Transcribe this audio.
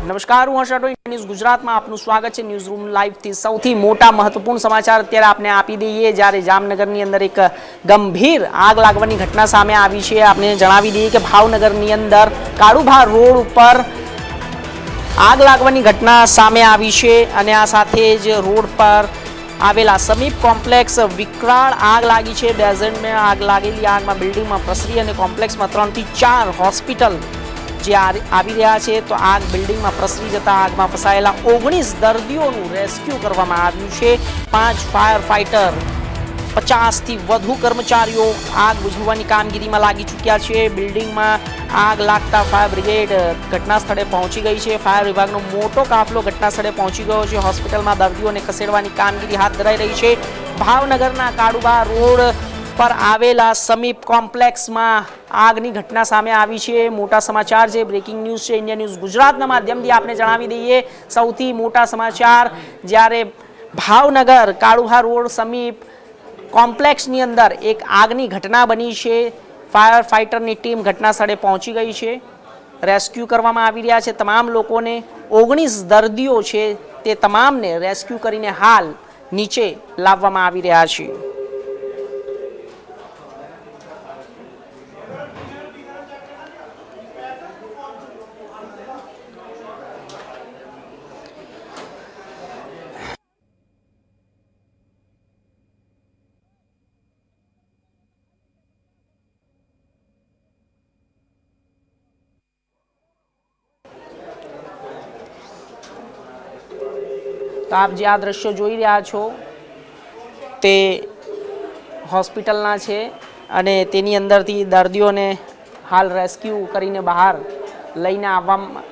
નમસ્કાર, હું હર્ષ ન્યૂઝ ગુજરાતમાં આપનું સ્વાગત છે। ન્યૂઝ રૂમ લાઈવથી સૌથી મોટા મહત્વપૂર્ણ સમાચાર અત્યારે આપને આપી દઈએ। જ્યારે જામનગરની અંદર એક ગંભીર આગ લાગવાની ઘટના સામે આવી છે। આપને જણાવી દઈએ કે ભાવનગરની અંદર કાળુભા રોડ ઉપર આગ લાગવાની ઘટના સામે આવી છે અને આ સાથે જ રોડ પર આવેલા સમીપ કોમ્પ્લેક્સ વિકરાળ આગ લાગી છે। બેઝમેન્ટમાં આગ લાગેલી આગમાં બિલ્ડિંગમાં પ્રસરી અને કોમ્પ્લેક્સમાં 3 થી 4 હોસ્પિટલ જે આવી રહ્યા છે। તો આગ બિલ્ડિંગમાં પ્રસરી જતા આગમાં ફસાયેલા 19 દર્દીઓનું રેસ્ક્યુ કરવામાં આવ્યું છે। 5 ફાયર ફાઇટર 50 થી વધુ કર્મચારીઓ આગ બુઝાવવાની કામગીરીમાં લાગી ચૂક્યા છે। બિલ્ડિંગમાં આગ લાગતા ફાયર બ્રિગેડ ઘટના સ્થળે પહોંચી ગઈ છે। ફાયર વિભાગનો મોટો કાફલો ઘટના સ્થળે પહોંચી ગયો છે। હોસ્પિટલમાં દર્દીઓને ખસેડવાની કામગીરી હાથ ધરાઈ રહી છે। ભાવનગરના કાળુભા રોડ પર આવેલા સમીપ કોમ્પ્લેક્સમાં આગની ઘટના સામે આવી છે। મોટા સમાચાર છે, બ્રેકિંગ ન્યૂઝ છે। ઇન્ડિયા ન્યૂઝ ગુજરાતના માધ્યમથી આપને જણાવી દઈએ સૌથી મોટા સમાચાર। જ્યારે ભાવનગર કાળુભા રોડ સમીપ કોમ્પ્લેક્સની અંદર એક આગની ઘટના બની છે। ફાયર ફાઇટરની ટીમ ઘટના સ્થળે પહોંચી ગઈ છે, રેસ્ક્યુ કરવામાં આવી રહ્યા છે તમામ લોકોને। 19 દર્દીઓ છે તે તમામને રેસ્ક્યુ કરીને હાલ નીચે લાવવામાં આવી રહ્યા છે। તો આપ જે આ દ્રશ્યો જોઈ રહ્યા છો તે હોસ્પિટલના છે અને તેની અંદરથી દર્દીઓને હાલ રેસ્ક્યુ કરીને બહાર લઈને આવવામાં